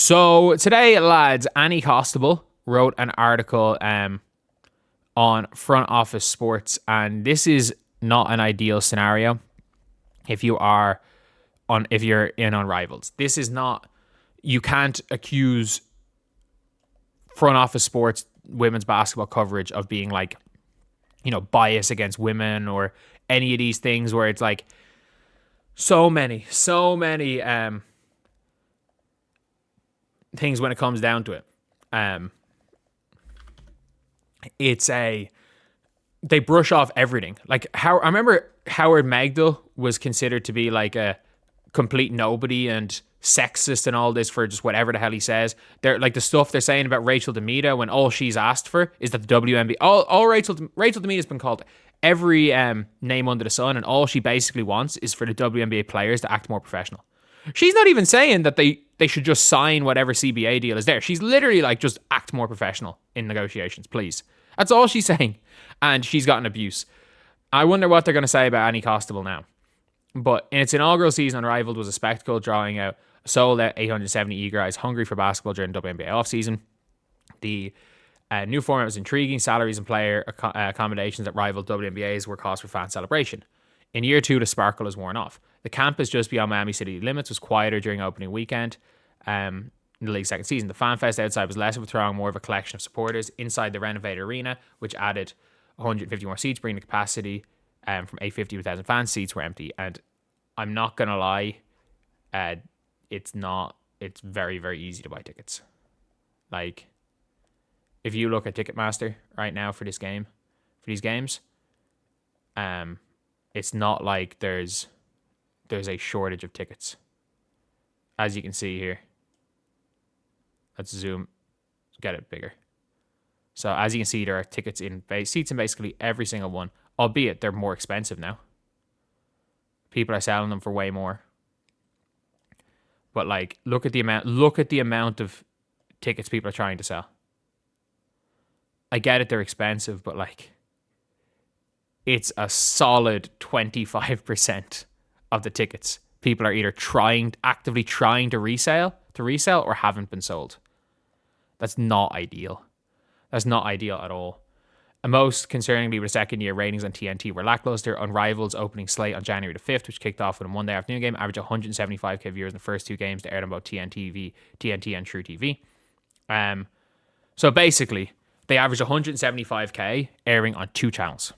So today, lads, Annie Costable wrote an article on front office sports, and this is not an ideal scenario if you're in Unrivaled. This is not. You can't accuse front office sports women's basketball coverage of being like, bias against women or any of these things where it's like so many things when it comes down to it. They brush off everything. Like I remember Howard Magdal was considered to be like a complete nobody and sexist and all this for just whatever the hell he says. They're like the stuff they're saying about Rachel Demita when all she's asked for is that the WNBA, all Rachel Demita's been called every name under the sun, and all she basically wants is for the WNBA players to act more professional. She's not even saying that they should just sign whatever CBA deal is there. She's literally like, just act more professional in negotiations, please. That's all she's saying. And she's gotten abuse. I wonder what they're going to say about Annie Costable now. But in its inaugural season, Unrivaled was a spectacle, drawing out a sold-out 870 eager eyes hungry for basketball during the WNBA offseason. The new format was intriguing. Salaries and player accommodations that rivaled WNBA's were cause for fan celebration. In year two, the sparkle has worn off. The campus just beyond Miami city limits was quieter during opening weekend in the league's second season. The fan fest outside was less of a throng, more of a collection of supporters. Inside the renovated arena, which added 150 more seats, bringing the capacity from 850 to 1,000 fans, seats were empty. And I'm not going to lie, it's very, very easy to buy tickets. Like, if you look at Ticketmaster right now for these games, it's not like there's a shortage of tickets. As you can see here. Let's zoom, get it bigger. So as you can see, there are tickets seats in basically every single one, albeit they're more expensive now. People are selling them for way more. But like, look at the amount of tickets people are trying to sell. I get it, they're expensive, but like, it's a solid 25% of the tickets people are either actively trying to resell or haven't been sold. That's not ideal. That's not ideal at all. And most concerningly, with second year ratings on TNT were lackluster. Unrivaled's opening slate on January the 5th, which kicked off with a Monday afternoon game, averaged 175k viewers in the first two games to air on both TNT and True TV. So basically, they averaged 175k airing on two channels.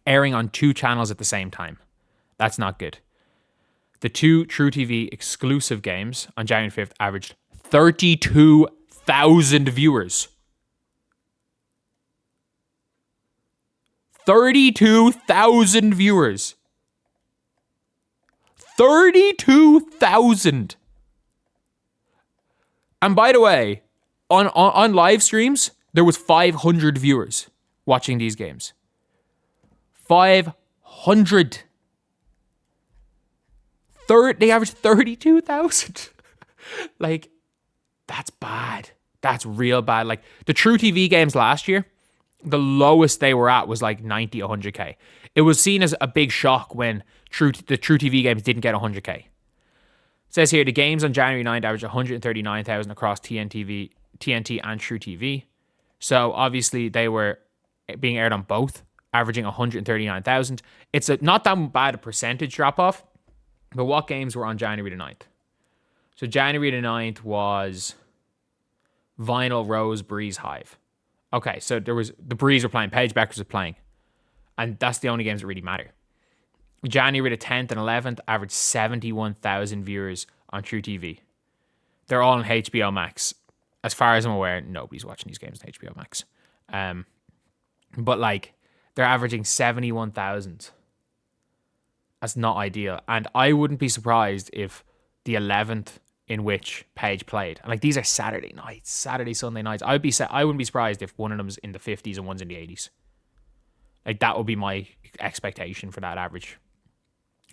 Airing on two channels at the same time. That's not good. The two True TV exclusive games on January 5th averaged 32,000 viewers. 32,000 viewers. 32,000. And by the way, on live streams, there was 500 viewers watching these games. 500. They averaged 32,000. Like, that's bad. That's real bad. Like, the True TV games last year, the lowest they were at was like 90, 100k. It was seen as a big shock when the True TV games didn't get 100k. It says here, the games on January 9th averaged 139,000 across TNT and True TV. So obviously they were being aired on both, averaging 139,000. It's not that bad a percentage drop off. But what games were on January the 9th? So January the 9th was Vinyl, Rose, Breeze, Hive. Okay, so there was the Breeze were playing, Paige Bueckers was playing. And that's the only games that really matter. January the 10th and 11th averaged 71,000 viewers on True TV. They're all on HBO Max. As far as I'm aware, nobody's watching these games on HBO Max. But like, they're averaging 71,000. That's not ideal. And I wouldn't be surprised if the 11th in which Paige played, and like, these are Saturday, Sunday nights. I wouldn't be surprised if one of them's in the 50s and one's in the 80s. Like, that would be my expectation for that average.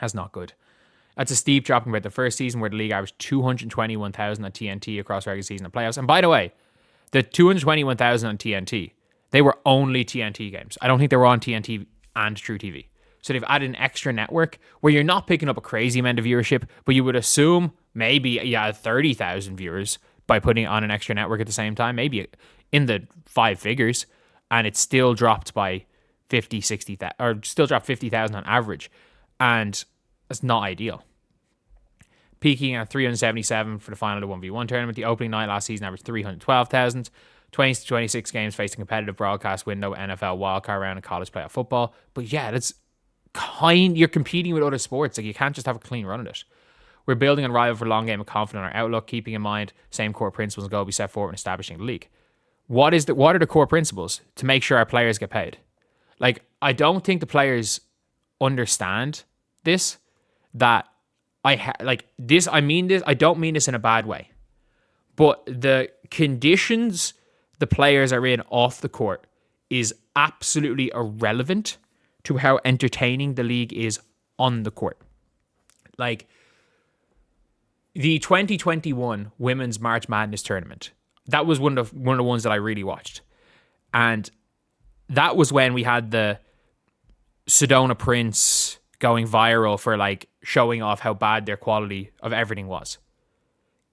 That's not good. That's a steep drop compared to the first season, where the league averaged 221,000 on TNT across regular season and playoffs. And by the way, the 221,000 on TNT, they were only TNT games. I don't think they were on TNT and True TV. So they've added an extra network where you're not picking up a crazy amount of viewership, but you would assume maybe you had 30,000 viewers by putting it on an extra network at the same time, maybe in the five figures, and it still dropped by 50, 60,000, or still dropped 50,000 on average. And that's not ideal. Peaking at 377 for the final of the 1v1 tournament. The opening night last season averaged 312,000. 20 to 26 games faced a competitive broadcast window, NFL wildcard round, and college playoff football. But yeah, you're competing with other sports. Like, you can't just have a clean run of it. We're building on Rival for long game and confident in our outlook, keeping in mind same core principles and goal we set forward in establishing the league. What are the core principles to make sure our players get paid? Like, I don't think the players understand this, that I mean this, I don't mean this in a bad way, but the conditions the players are in off the court is absolutely irrelevant to how entertaining the league is on the court. Like, the 2021 Women's March Madness tournament, that was one of the ones that I really watched. And that was when we had the Sedona Prince going viral for like showing off how bad their quality of everything was.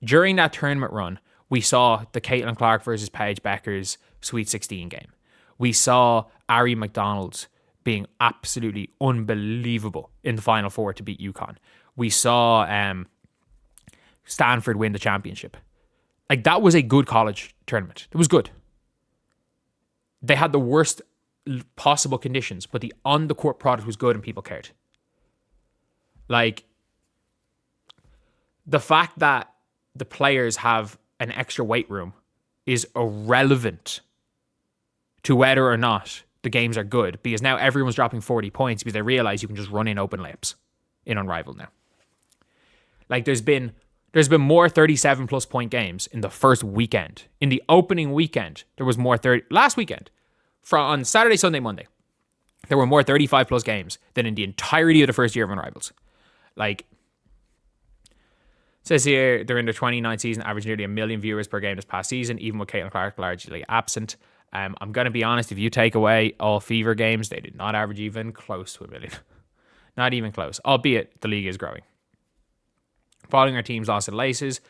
During that tournament run, we saw the Caitlin Clark versus Paige Bueckers Sweet 16 game. We saw Ari McDonald being absolutely unbelievable in the Final Four to beat UConn. We saw Stanford win the championship. Like, that was a good college tournament. It was good. They had the worst possible conditions, but the on-the-court product was good and people cared. Like, the fact that the players have an extra weight room is irrelevant to whether or not the games are good, because now everyone's dropping 40 points because they realize you can just run in open layups in Unrivaled now. Like, there's been more 37 plus point games in the first weekend. In the opening weekend, there was more 30. Last weekend, on Saturday, Sunday, Monday, there were more 35 plus games than in the entirety of the first year of Unrivaled. Like, it says here, they're in their 29th season, averaged nearly 1 million viewers per game this past season, even with Caitlin Clark largely absent. I'm going to be honest, if you take away all Fever games, they did not average even close to 1 million. Not even close, albeit the league is growing. Following our team's loss at Laces,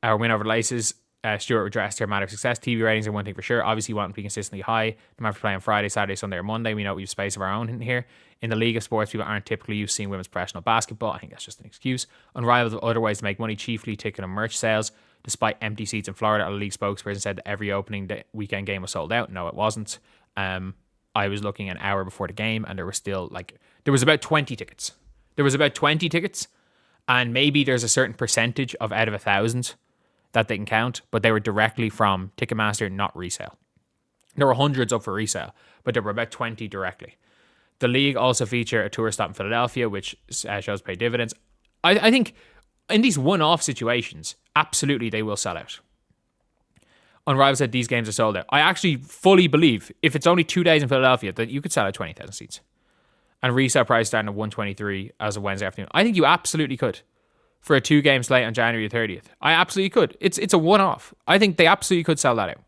our win over Laces, Steward addressed her matter of success. TV ratings are one thing for sure. Obviously, we want to be consistently high. No matter if we're playing Friday, Saturday, Sunday, or Monday, we know we have space of our own in here. In the league of sports, people aren't typically used to seeing women's professional basketball. I think that's just an excuse. Unrivaled other ways to make money, chiefly ticket and merch sales. Despite empty seats in Florida, a league spokesperson said that every opening weekend game was sold out. No, it wasn't. I was looking an hour before the game, and there was about 20 tickets. And maybe there's a certain percentage of out of 1,000 that they can count, but they were directly from Ticketmaster, not resale. There were hundreds up for resale, but there were about 20 directly. The league also featured a tour stop in Philadelphia, which shows pay dividends. I think in these one-off situations, absolutely they will sell out. Unrivaled said these games are sold out. I actually fully believe if it's only 2 days in Philadelphia that you could sell out 20,000 seats. And resale price starting at $123 as of Wednesday afternoon. I think you absolutely could for a 2-game slate on January 30th. I absolutely could. It's a one-off. I think they absolutely could sell that out.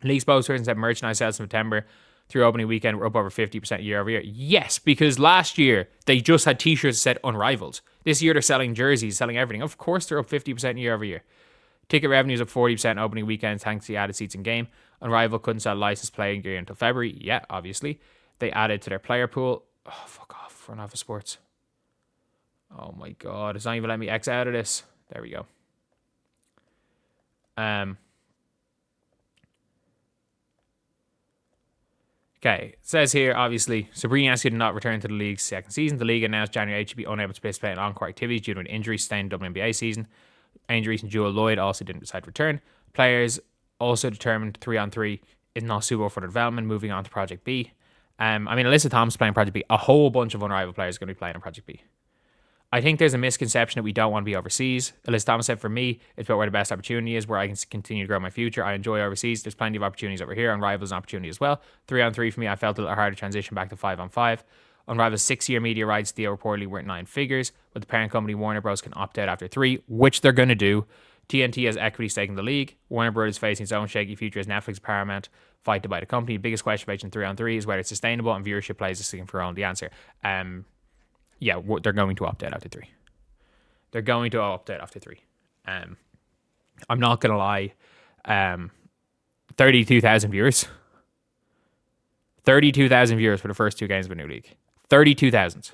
League spokesperson said merchandise sales in September through opening weekend were up over 50% year over year. Yes, because last year they just had t-shirts that said Unrivaled. This year they're selling jerseys, selling everything. Of course they're up 50% year over year. Ticket revenues up 40% opening weekend thanks to the added seats in game. Unrivaled couldn't sell licensed playing gear until February. Yeah, obviously. They added to their player pool. Oh, fuck off. Front office sports. Oh my God. It's not even letting me X out of this. There we go. Okay. It says here, obviously, Breanna did not return to the league's second season. The league announced January 8th to be unable to participate in encore activities due to an injury sustained in the WNBA season. Angel Reese and Jewel Lloyd also didn't decide to return. Players also determined 3-on-3 is not suitable for their development, moving on to Project B. Alyssa Thomas is playing Project B. A whole bunch of Unrivaled players are going to be playing on Project B. I think there's a misconception that we don't want to be overseas. Alyssa Thomas said, for me, it's about where the best opportunity is, where I can continue to grow my future. I enjoy overseas. There's plenty of opportunities over here. Unrivaled is an opportunity as well. 3-on-3 for me, I felt a little hard to transition back to 5-on-5. Unrival's 6-year media rights deal reportedly worth 9 figures, but the parent company Warner Bros. Can opt out after 3, which they're going to do. TNT has equity stake in the league. Warner Bros. Is facing its own shaky future as Netflix, Paramount, fight to buy the company. The biggest question about 3-on-3 is whether it's sustainable, and viewership plays a significant role in the answer. Yeah, they're going to opt out after 3. They're going to opt out after 3. I'm not going to lie. 32,000 viewers. 32,000 viewers for the first 2 games of a new league. 32,000.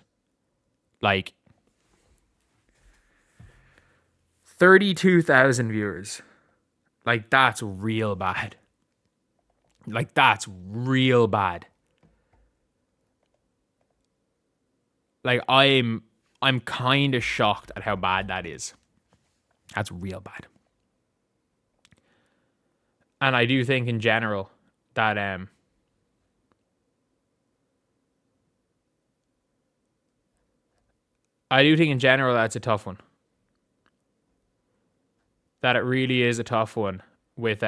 Like, 32,000 viewers. Like, that's real bad. Like, that's real bad. Like, I'm kind of shocked at how bad that is. That's real bad. And I do think in general that that's a tough one. That it really is a tough one with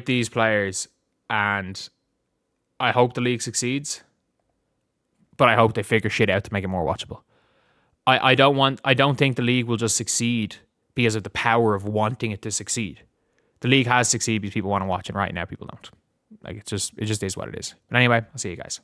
these players, and I hope the league succeeds, but I hope they figure shit out to make it more watchable. I don't think the league will just succeed because of the power of wanting it to succeed. The league has succeeded because people want to watch it. Right now people don't. Like, it just is what it is. But anyway, I'll see you guys.